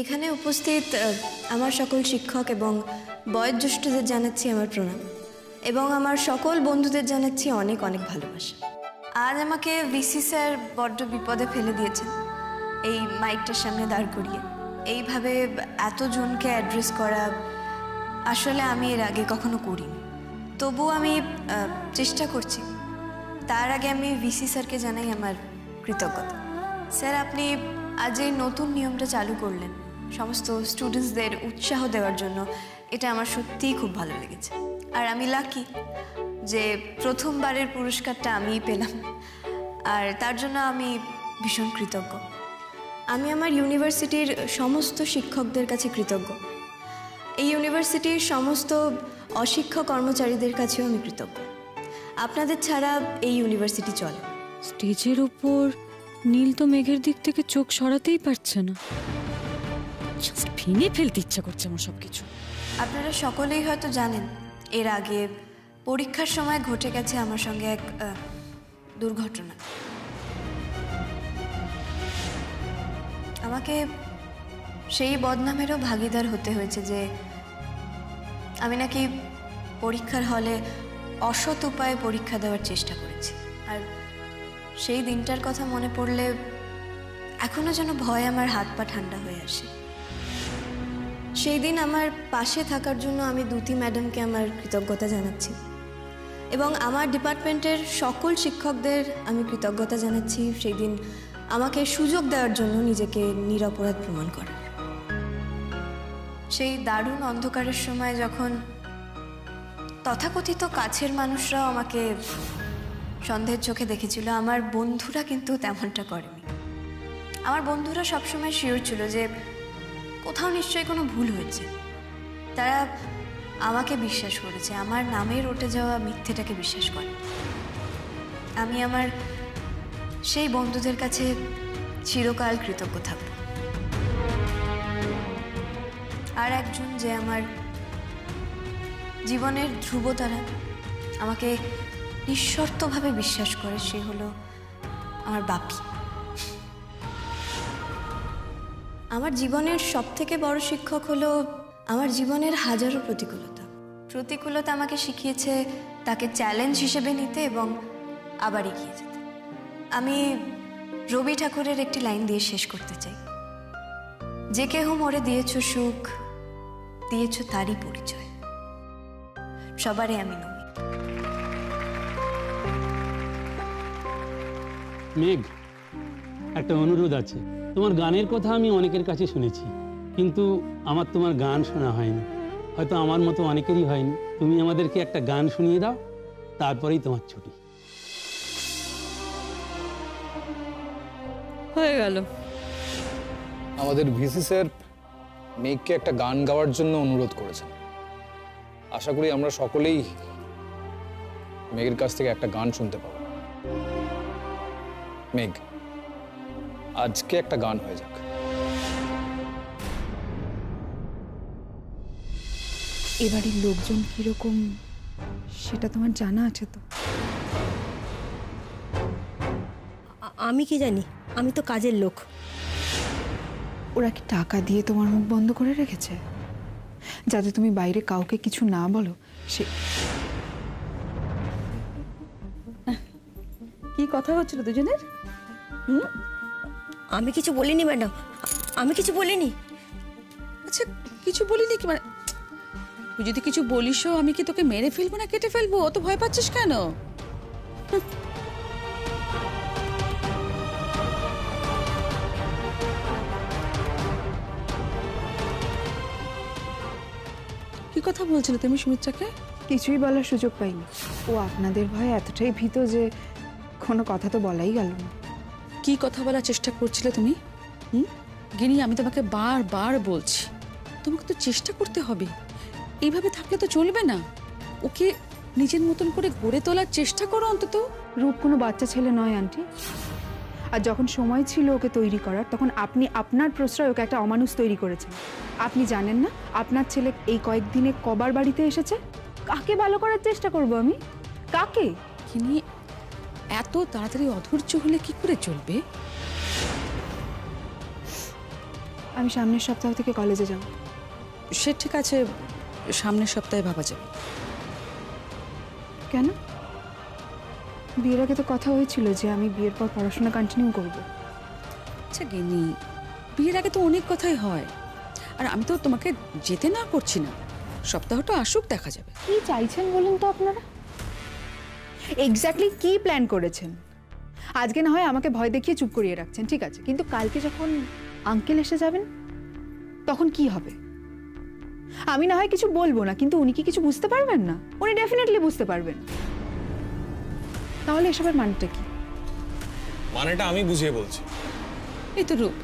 এখানে উপস্থিত আমার সকল শিক্ষক এবং বয়োজ্যেষ্ঠদের জানাচ্ছি আমার প্রণাম এবং আমার সকল বন্ধুদের জানাচ্ছি অনেক অনেক ভালোবাসা। আজ আমাকে ভিসি স্যার বড্ড বিপদে ফেলে দিয়েছেন এই মাইকটার সামনে দাঁড় করিয়ে। এইভাবে এতজনকে অ্যাড্রেস করা আসলে আমি এর আগে কখনো করিনি, তবু আমি চেষ্টা করছি। তার আগে আমি ভিসি স্যারকে জানাই আমার কৃতজ্ঞতা। স্যার, আপনি আজ এই নতুন নিয়মটা চালু করলেন সমস্ত স্টুডেন্টসদের উৎসাহ দেওয়ার জন্য, এটা আমার সত্যিই খুব ভালো লেগেছে। আর আমি লাকি যে প্রথমবারের পুরস্কারটা আমিই পেলাম, আর তার জন্য আমি ভীষণ কৃতজ্ঞ। আমি আমার ইউনিভার্সিটির সমস্ত শিক্ষকদের কাছে কৃতজ্ঞ। এই ইউনিভার্সিটির সমস্ত অশিক্ষক কর্মচারীদের কাছেও আমি কৃতজ্ঞ। আপনাদের ছাড়া এই ইউনিভার্সিটি চলে। স্টেজের উপর নীল তো মেঘের দিক থেকে চোখ সরাতেই পারছে না, জাস্ট ভেঙে ফেলতে ইচ্ছা করছে আমার সবকিছু। আপনারা সকলেই হয়তো জানেন এর আগে পরীক্ষার সময় ঘটে গেছে আমার সঙ্গে এক দুর্ঘটনা। আমাকে সেই বদনামেরও ভাগিদার হতে হয়েছে যে আমি নাকি পরীক্ষার হলে অসৎ উপায়ে পরীক্ষা দেওয়ার চেষ্টা করেছি। আর সেই দিনটার কথা মনে পড়লে এখনো যেন ভয় আমার হাত পা ঠান্ডা হয়ে আসে। সেই দিন আমার পাশে থাকার জন্য আমি দ্যুতি ম্যাডামকে আমার কৃতজ্ঞতা জানাচ্ছি এবং আমার ডিপার্টমেন্টের সকল শিক্ষকদের আমি কৃতজ্ঞতা জানাচ্ছি সেই দিন আমাকে সুযোগ দেওয়ার জন্য নিজেকে নিরপরাধ প্রমাণ করার। সেই দারুণ অন্ধকারের সময় যখন তথাকথিত কাছের মানুষরাও আমাকে সন্দেহের চোখে দেখেছিল, আমার বন্ধুরা কিন্তু তেমনটা করেনি। আমার বন্ধুরা সবসময় শিওর ছিল যে কোথাও নিশ্চয়ই কোনো ভুল হয়েছে। তারা আমাকে বিশ্বাস করেছে, আমার নামে রটে যাওয়া মিথ্যেটাকে বিশ্বাস করে। আমি আমার সেই বন্ধুদের কাছে চিরকাল কৃতজ্ঞ থাকব। আর একজন যে আমার জীবনের ধ্রুবতারা, আমাকে নিঃশর্তভাবে বিশ্বাস করে, সে হলো আমার বাপি। আমার জীবনের সবথেকে বড় শিক্ষক হলো আমার জীবনের হাজারো প্রতিকূলতা। প্রতিকূলতা আমাকে শিখিয়েছে তাকে চ্যালেঞ্জ হিসেবে নিতে এবং আবার এগিয়ে যেতে। আমি রবি ঠাকুরের একটি লাইন দিয়ে শেষ করতে চাই, যে কেহ মোরে দিয়েছ সুখ, দিয়েছ তারই পরিচয়, সবারই আমি নই। মেঘ, একটা অনুরোধ আছে। তোমার গানের কথা আমি অনেকের কাছে শুনেছি, কিন্তু আমার তোমার গান শোনা হয়নি। হয়তো আমার মতো অনেকেরই হয়নি। তুমি আমাদেরকে একটা গান শুনিয়ে দাও, তারপরেই তোমার ছুটি। হয়ে গেল। আমাদের ভিসি স্যার মেঘকে একটা গান গাওয়ার জন্য অনুরোধ করেছেন। আশা করি আমরা সকলেই মেঘের কাছ থেকে একটা গান শুনতে পাবো। মেঘ, আজকে একটা গান হয়ে যাক। এবারের লোকজন কিরকম সেটা তোমার জানা আছে তো? আমি কি জানি, আমি তো কাজের লোক। ওরা কি টাকা দিয়ে তোমার মুখ বন্ধ করে রেখেছে যাতে তুমি বাইরে কাউকে কিছু না বলো? সে কি কথা হচ্ছিল দুজনের? আমি কিছু বলিনি ম্যাডাম, আমি কিছু বলিনি। আচ্ছা, কিছু বলিনি কি? মানে তুই যদি কিছু বলিসও আমি কি তোকে মেরে ফেলবো না কেটে ফেলবো? অত ভয় পাচ্ছিস কেন? কি কথা বলছিলে তুমি সুমিত্রাকে? কিছুই বলার সুযোগ পাইনি। ও আপনাদের ভয়ে এতটাই ভীত যে কোনো কথা তো বলাই গেল না। কি কথা বলার চেষ্টা করছিলে তুমি? গিনি, আমি তোমাকে বারবার বলছি, তোমাকে তো চেষ্টা করতে হবে। এইভাবে থাকলে তো চলবে না। ওকে নিজের মতন করে গড়ে তোলার চেষ্টা করো অন্তত। রূপ কোনো বাচ্চা ছেলে নয় আন্টি। আর যখন সময় ছিল ওকে তৈরি করার, তখন আপনি আপনার প্রশ্রয় ওকে একটা অমানুষ তৈরি করেছেন। আপনি জানেন না আপনার ছেলে এই কয়েকদিনে কবার বাড়িতে এসেছে? কাকে ভালো করার চেষ্টা করব আমি? কাকে? গিনি, এত তাড়াতাড়ি অধৈর্য হলে কি করে চলবে? আমি সামনের সপ্তাহ থেকে কলেজে যাব। সে ঠিক আছে, সামনের সপ্তাহে ভাবা যাবে। কেন? বিয়ের আগে তো কথা হয়েছিল যে আমি বিয়ের পর পড়াশোনা কন্টিনিউ করব। আচ্ছা গিনি, বিয়ের আগে তো অনেক কথাই হয়, আর আমি তো তোমাকে যেতে না করছি না, সপ্তাহটা আসুক, দেখা যাবে। কি চাইছেন বলুন তো আপনারা? এক্স্যাক্টলি কি প্ল্যান করেছেন? আজকে না হয় আমাকে ভয় দেখিয়ে চুপ করিয়ে রাখছেন, ঠিক আছে, কিন্তু কালকে যখন আঙ্কেল এসে যাবেন তখন কি হবে? আমি না হয় কিছু বলবো না, কিন্তু উনি কি কিছু বুঝতে পারবেন না? উনি ডেফিনেটলি বুঝতে পারবেন। তাহলে এসবের মানেটা কি? মানেটা আমি বুঝিয়ে বলছি। এই তো রূপ,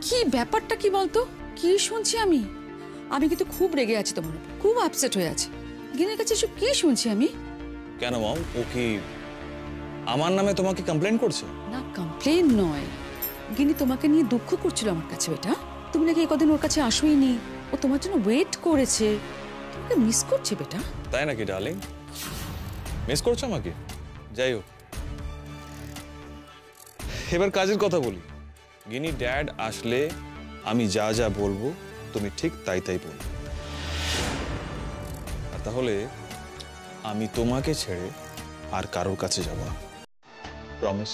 কি ব্যাপারটা কি বলতো? কি শুনছি আমি? আমি কিন্তু খুব রেগে আছি তোমার উপর, খুব আপসেট হয়ে আছি। গিনের কাছে এসব কি শুনছি আমি? কেন মম, ও কি আমার নামে তোমাকে কমপ্লেন করছে? না, কমপ্লেন নয়, গিনি তোমাকে নিয়ে দুঃখ করছিল আমার কাছে। বেটা, তুমি নাকি কদিন ওর কাছে আসোই নি, ও তোমার জন্য ওয়েট করেছে, তোমাকে মিস করছে বেটা। তাই নাকি ডার্লিং? মিস করছো আমাকে? যাই হোক, এবার কাজের কথা বলি। গিনি ড্যাড আসলে আমি যা যা বলবো তুমি ঠিক তাই তাই বলবে, আর তাহলে আমি তোমাকে ছেড়ে আর কারোর কাছে যাব না, প্রমিস।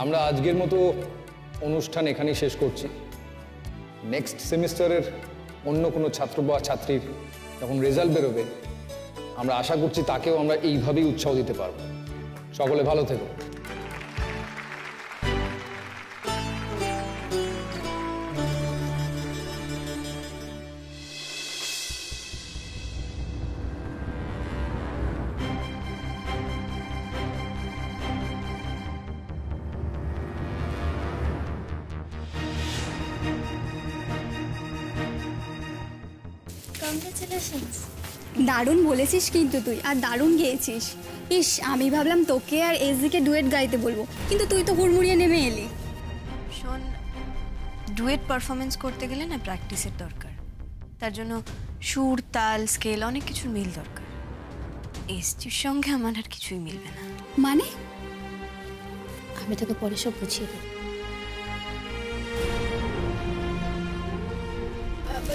আমরা আজকের মতো অনুষ্ঠান এখানেই শেষ করছি। নেক্সট সেমিস্টারের অন্য কোনো ছাত্র বা ছাত্রীর যখন রেজাল্ট বেরোবে, আমরা আশা করছি তাকেও আমরা এইভাবেই উৎসাহ দিতে পারবো। সকলে ভালো থেকো। দারুণ বলেছিস কিন্তু তুই, আর দারুণ গেয়েছিস। ইস, আমি ভাবলাম তোকে আর এসদিকে ডুয়েট গাইতে বলবো, কিন্তু তুই তো হুড়মুড়িয়ে নেমে এলি। শোন, ডুয়েট পারফরমেন্স করতে গেলে না প্র্যাকটিসের দরকার। তার জন্য সুর, তাল, স্কেল অনেক কিছুর মিল দরকার। এসজির সঙ্গে আমার আর কিছুই মিলবে না। মানে? আমি তোকে পরে সব বুঝিয়ে দেবো।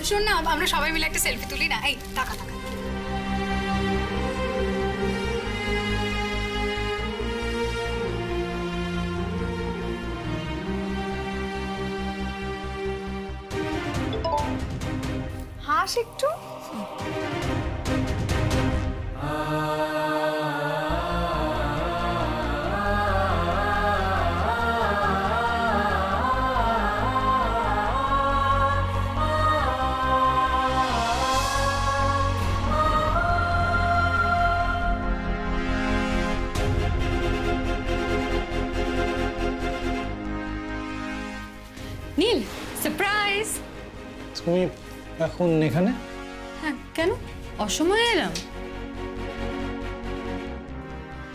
শোন না, আমরা সবাই মিলে একটা সেলফি তুলি না? এই টাকা টাকা। হাস একটু। নীল, সারপ্রাইজ! তুমি এখন এখানে? হ্যাঁ, কেন অসময়ে এলাম?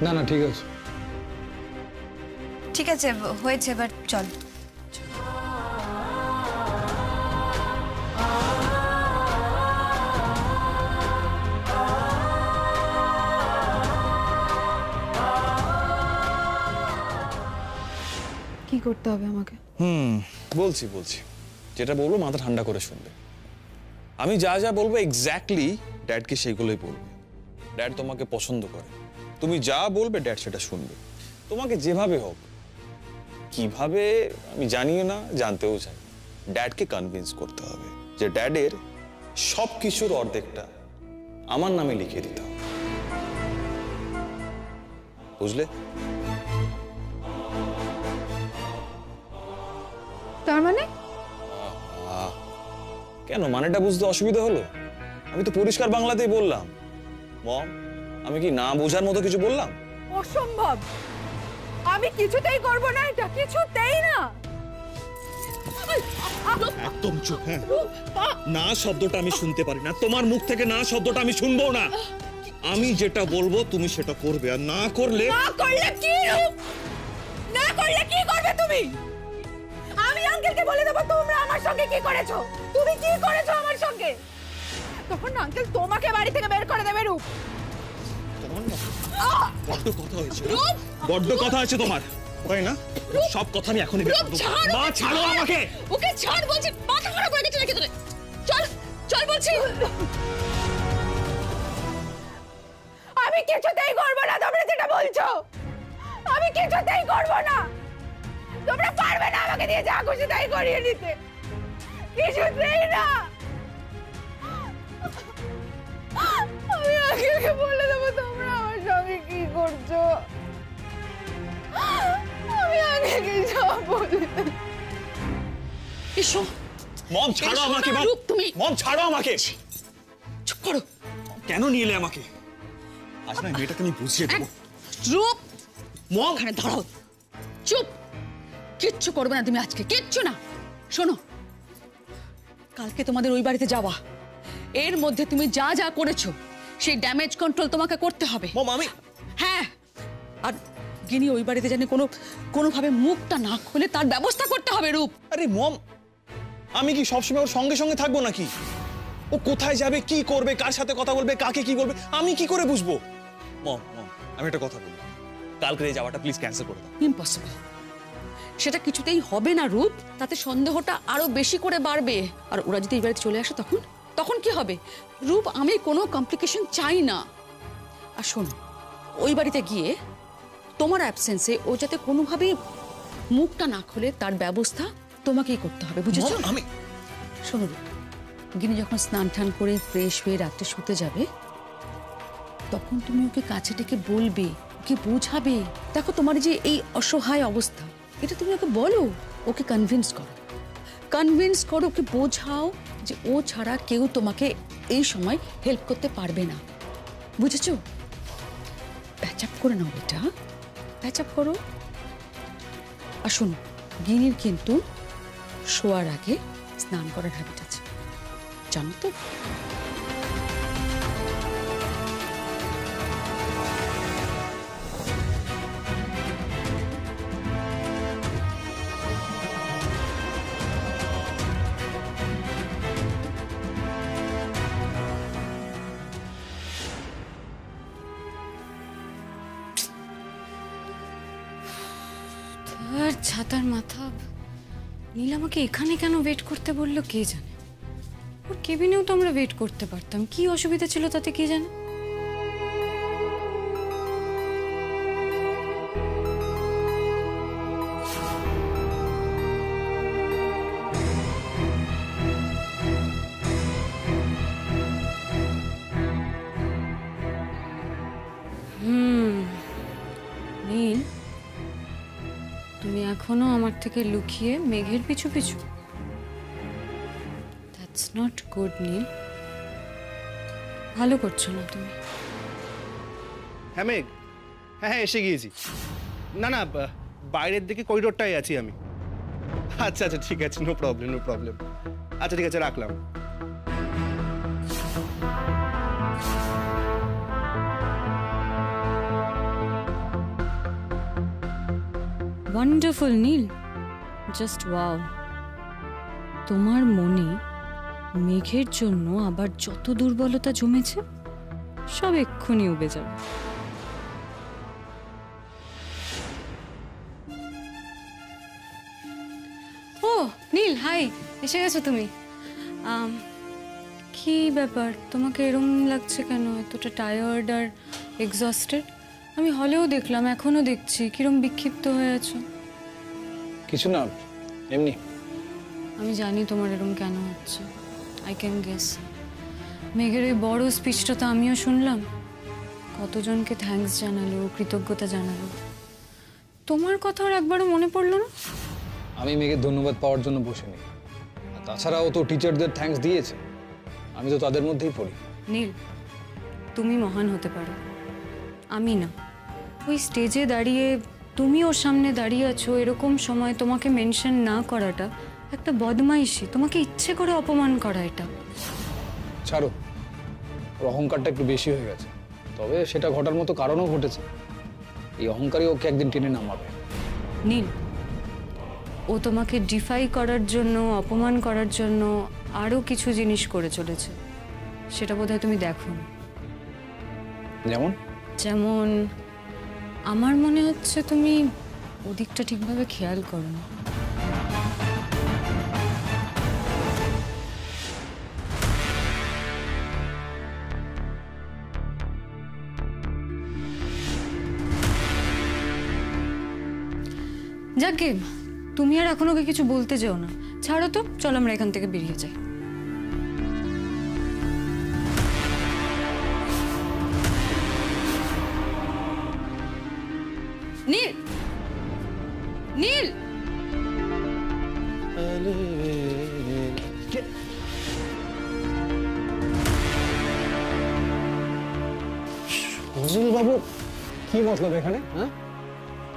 না না, ঠিক আছে। ঠিক আছে, হয়েছে, এবার চল। কি করতে হবে আমাকে? বলছি বলছি, যেটা বলবো মাথা ঠান্ডা করে শুনবে। আমি যা যা বলবো এক্স্যাক্টলি ড্যাডকে সেইগুলোই বলবে। ড্যাড তোমাকে পছন্দ করে, তুমি যা বলবে ড্যাড সেটা শুনবে। তোমাকে যেভাবে হোক, কিভাবে আমি জানিও না, জানতেও চাই, ড্যাডকে কনভিন্স করতে হবে যে ড্যাডের সব কিছুর অর্ধেকটা আমার নামে লিখে দিতে হবে, বুঝলে? তার মানে? কেন, মানেটা বুঝতে অসুবিধা হলো? আমি তো পরিষ্কার বাংলাতেই বললাম। মম, আমি কি না বোঝার মতো কিছু বললাম? অসম্ভব, আমি কিছুতেই করব না এটা, কিছুতেই না। একদম চুপ। হ্যাঁ, না শব্দটা আমি শুনতে পারি না, তোমার মুখ থেকে না শব্দটা আমি শুনবো না। আমি যেটা বলবো তুমি সেটা করবে, আর না করলে কি রূপ? না করলে কি করবে তুমি? আমি আঙ্কেলকে বলে দেবো তোমরা আমার সঙ্গে কি করেছো, তুমি কি করেছো আমার সঙ্গে। তখন আঙ্কেল তোমাকে বাড়ি থেকে বের করে দেবে। রূপ, বড্ড কথা হয়েছে, বড্ড কথা হয়েছে তোমার, তাই না? সব কথা আমি এখনই বের করব। মা ছাড়ো আমাকে। ওকে ছাড় বলছি, মাথা খারাপ হয়ে গেছে নাকি তোর? চল চল বলছি। আমি কিছুতেই করব না তোমরা যেটা বলছো, আমি কিছুতেই করব না। তোমরা পারবে না আমাকে দিয়ে যা খুশি তাই করিয়ে নিতে, কিছুতেই না। আমি আঙ্কেলকে বলে দেবো তোমরা আমার সঙ্গে কি করছো। আমি আঙ্কেলকে সব বলে দেবো। এসো। মম ছাড়ো আমাকে। তুমি মম ছাড়ো আমাকে। চুপ করো। কেন নিয়ে এলে আমাকে? আজ না মেয়েটাকে আমি বুঝিয়ে দেবো। রূপ, মম এখানে দাঁড়াও, চুপ। কিচ্ছু করবে না তুমি আজকে, কিচ্ছু না। শোনো, কালকে তোমাদের ওই বাড়িতে যাওয়া, এর মধ্যে তুমি যা যা করেছো সেই ড্যামেজ কন্ট্রোল তোমাকে করতে হবে। মম আমি, হ্যাঁ, আর গিনি ওই বাড়িতে জানি কোনোভাবে মুখটা না খুলে তার ব্যবস্থা করতে হবে। রূপ, আরে মম, আমি কি সবসময় ওর সঙ্গে সঙ্গে থাকবো নাকি? ও কোথায় যাবে, কি করবে, কার সাথে কথা বলবে, কাকে কি বলবে, আমি কি করে বুঝবো? মম মম, আমি একটা কথা বলি, কালকে এই যাওয়াটা প্লিজ ক্যান্সেল করে দাও। ইম্পসিবল, সেটা কিছুতেই হবে না। রূপ, তাতে সন্দেহটা আরো বেশি করে বাড়বে। আর ওরা যদি এই বাড়িতে চলে আসে তখন কি হবে? রূপ, আমি কোনো কমপ্লিকেশন চাই না। আর শোনো, ওই বাড়িতে গিয়ে তোমার অ্যাবসেন্সে ও যাতে কোনোভাবেই মুখটা না খুলে তার ব্যবস্থা তোমাকেই করতে হবে, বুঝেছো? আমি শোনো রূপ, গিনি যখন স্নান টান করে ফ্রেশ হয়ে রাত্রে শুতে যাবে, তখন তুমি ওকে কাছে ডেকে বলবে, ওকে বোঝাবে। দেখো, তোমার যে এই অসহায় অবস্থা, এটা তুমি ওকে বলো, ওকে কনভিন্স করো, ওকে বোঝাও যে ও ছাড়া কেউ তোমাকে এই সময় হেল্প করতে পারবে না, বুঝেছো? প্যাচ আপ করে নাও বেটা, প্যাচ আপ করো। আর শোনো, গিনির কিন্তু শোয়ার আগে স্নান করার হ্যাবিট আছে, জানো তো? আর ছাতার মাথা। নীল আমাকে এখানে কেন ওয়েট করতে বললো কে জানে। ওর কেবিনেও তো আমরা ওয়েট করতে পারতাম, কি অসুবিধা ছিল তাতে কে জানে। নীল, তুমি এখনো আমার থেকে লুকিয়ে মেঘের পিছু পিছু? দ্যাটস নট গুড নীল, ভালো করছো না তুমি। হ্যাঁ মেঘ, হ্যাঁ এসে গিয়েছি। না না, বাইরের দিকে করিডোরটাই আছি আমি। আচ্ছা আচ্ছা, ঠিক আছে, নো প্রবলেম। আচ্ছা ঠিক আছে, রাখলাম। ওয়ান্ডারফুল নীল, জাস্ট ওয়াও। তোমার মনে মেঘের জন্য আবার যত দুর্বলতা জমেছে সব এক্ষুনি উবে যাবে। ও নীল, হাই, এসে গেছো তুমি। কি ব্যাপার, তোমাকে এরম লাগছে কেন? এতটা টায়ার্ড আর এক্সস্টেড? আমি হলেও দেখলাম, এখনো দেখছি কিরম বিক্ষিপ্ত হয়ে আছো। কিছু না, এমনি। আমি জানি তোমার এরম কেন হচ্ছে, আই ক্যান গেস। মেঘের এই বড় স্পিচটা তো আমিও শুনলাম, কতজনকে থ্যাঙ্কস জানালো, কৃতজ্ঞতা জানালো। তোমার কথা আর একবারও মনে পড়লো না? আমি মেঘের ধন্যবাদ পাওয়ার জন্য বসিনি, আর তাছাড়াও তো টিচারদের থ্যাঙ্কস দিয়েছে, আমি তো তাদের মধ্যেই পড়ি। নীল, তুমি মহান হতে পারো, আমি না। ওই স্টেজে দাঁড়িয়ে তুমি ওর সামনে দাঁড়িয়ে আছো, এরকম সময় তোমাকে মেনশন না করাটা একটা বদমাইশি, তোমাকে ইচ্ছে করে অপমান করা এটা। ছাড়ো, ওর অহংকারটা একটু বেশি হয়ে গেছে, তবে সেটা ঘটার মতো কারণও ঘটেছে। এই অহংকারই ওকে একদিন টেনে নামাবে। নীল, ও তোমাকে ডিফাই করার জন্য, অপমান করার জন্য আরও কিছু জিনিস করে চলেছে, সেটা বোধহয় তুমি দেখো। যেমন যেমন আমার মনে হচ্ছে তুমি ওদিকটা ঠিকভাবে খেয়াল করো না। যাকে তুমি আর এখন ওকে কিছু বলতে যেও না, ছাড়ো তো, চলো আমরা এখান থেকে বেরিয়ে যাই। নীল, নীল, বাবু, কি মতলব এখানে? হ্যাঁ,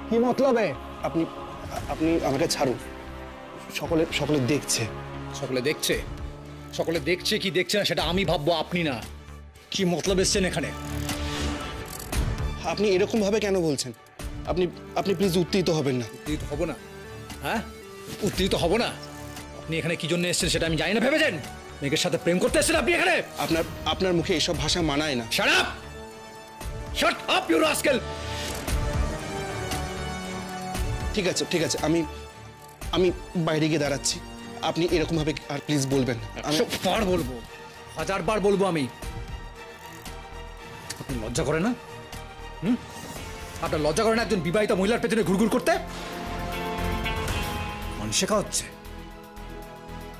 কি মতলবে? আপনি আপনি আমাকে ছাড়ুন। সকলে সকলে দেখছে। সকলে দেখছে? সকলে দেখছে কি দেখছে না সেটা আমি ভাববো, আপনি না। কি মতলব এসছেন এখানে? আপনি এরকম ভাবে কেন বলছেন? আপনি আপনি প্লিজ উত্তেজিত হবেন না। উত্তেজিত হব না? হ্যাঁ, উত্তেজিত হব না? আপনি এখানে কি জন্য এসেছেন সেটা আমি জানি না ভেবেছেন? মেঘের সাথে প্রেম করতে এসেছেন আপনি এখানে? আপনার মুখে এসব ভাষা মানায় না। Shut up! Shut up you rascal! ঠিক আছে ঠিক আছে, আমি আমি বাইরে গিয়ে দাঁড়াচ্ছি। আপনি এরকম ভাবে আর প্লিজ বলবেন না। আমি বার বলবো, 1000 বার বলবো আমি। আপনি লজ্জা করে না? আপনার লজ্জা করে না একজন বিবাহিতা মহিলার পেছনে ঘুরঘুর করতে? গান শেখা হচ্ছে,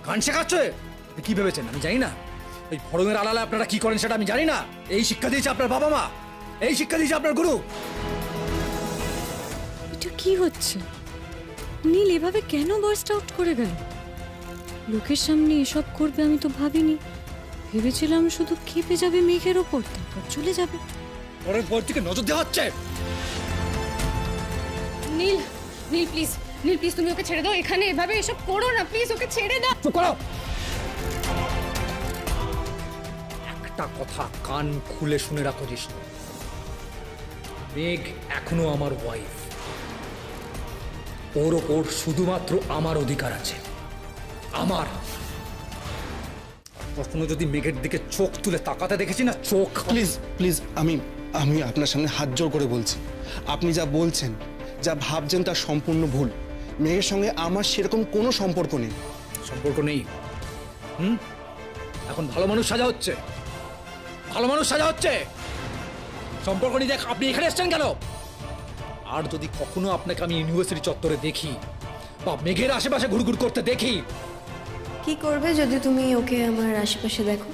গান শেখাচ্ছে। আপনি কি ভেবেছেন আমি জানি না? ওই ফড়ঙের আড়ালে আপনারা কি করেন সেটা আমি জানি না। এই শিক্ষা দিয়েছে আপনার বাবা মা, এই শিক্ষা দিয়েছে আপনার গুরু। এটা কি হচ্ছে? নীল এভাবে কেন বার্স্ট আউট করে গেল? লোকের সামনে এসব করবে আমি তো ভাবিনি। ভেবেছিলাম শুধু খেপে যাবে মেঘের ওপর, তারপর চলে যাবে। পরের পর থেকে নজর দেওয়া হচ্ছে। নীল, নীল প্লিজ, নীল প্লিজ তুমি ওকে ছেড়ে দাও। এখানে এভাবে এসব করো না প্লিজ, ওকে ছেড়ে দাও। চুপ করো। একটা কথা কান খুলে শুনে রাখো জিষ্ণু, মেঘ এখনো আমার ওয়াইফ। ওর ওপর শুধুমাত্র আমার অধিকার আছে, আমার। কখনো যদি মেঘের দিকে চোখ তুলে তাকাতে দেখেছি না, চোখ। প্লিজ প্লিজ, আমি আমি আপনার সামনে হাত জোড় করে বলছি, আপনি যা বলছেন, যা ভাবছেন তার সম্পূর্ণ ভুল। মেঘের সঙ্গে আমার সেরকম কোনো সম্পর্ক নেই। সম্পর্ক নেই? এখন ভালো মানুষ সাজা হচ্ছে, ভালো মানুষ সাজা হচ্ছে। সম্পর্ক নেই দেখ, আপনি এখানে এসছেন কেন? আর যদি কখনো আপনাকে আমি ইউনিভার্সিটি চত্বরে দেখি বা মেঘের আশেপাশে ঘুরঘুর করতে দেখি। কি করবে যদি তুমি ওকে আমার আশেপাশে দেখো?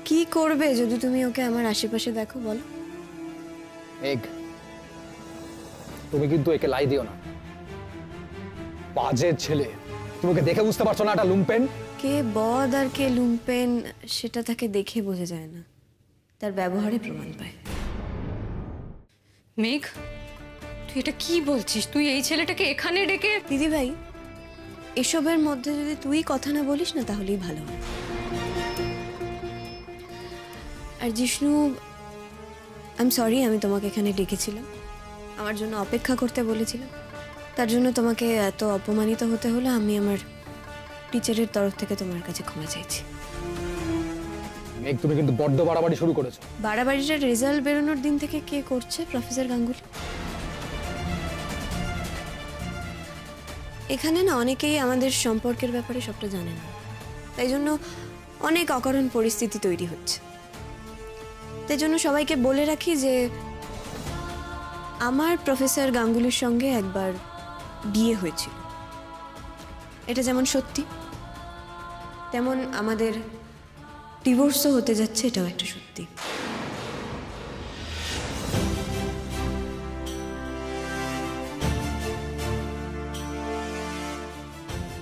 কি করবে যদি তুমি ওকে আমার আশেপাশে দেখো, বলো? মেঘ, তুমি কিন্তু একে লাই দিও না। বাজে ছেলে, তুমি ওকে দেখে বুঝতে পারছো না এটা লুম্পেন? কে বদ আর কে লুম্পেন সেটা তাকে দেখে বোঝা যায় না, তার ব্যবহারে প্রমাণ পায়। মেঘ, তুই এটা কি বলছিস? তুই এই ছেলেটাকে এখানে ডেকে... দিদি ভাই, এসবের মধ্যে যদি তুই কথা না বলিস না তাহলেই ভালো হয়। আর জিষ্ণু, আই এম সরি, আমি তোমাকে এখানে ডেকেছিলাম, আমার জন্য অপেক্ষা করতে বলেছিলাম, তার জন্য তোমাকে এত অপমানিত হতে হলো। আমি আমার টিচারের তরফ থেকে তোমার কাছে ক্ষমা চাইছি। মেঘ, তুমি কিন্তু বড্ড বাড়াবাড়ি শুরু করেছো। বাড়াবাড়িটার রেজাল্ট বেরোনোর দিন থেকে কে করছে? প্রফেসর গাঙ্গুলি। এখানে না অনেকেই আমাদের সম্পর্কের ব্যাপারে সবটা জানে না, তাই জন্য অনেক অকারণ পরিস্থিতি তৈরি হচ্ছে। তাই জন্য সবাইকে বলে রাখি যে আমার প্রফেসর গাঙ্গুলির সঙ্গে একবার বিয়ে হয়েছিল, এটা যেমন সত্যি তেমন আমাদের ডিভোর্সও হতে যাচ্ছে, এটাও একটা সত্যি।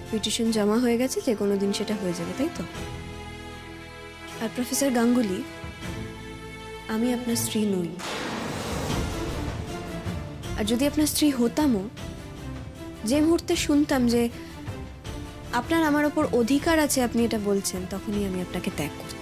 পিটিশন জমা হয়ে গেছে, যে কোনো দিন সেটা হয়ে যাবে, তাই তো? আর প্রফেসর গাঙ্গুলি, আমি আপনার স্ত্রী নই, আর যদি আপনার স্ত্রী হতামও, যে মুহূর্তে শুনতাম যে আপনার আমার ওপর অধিকার আছে, আপনি এটা বলছেন, তখনই আমি আপনাকে ত্যাগ করতাম।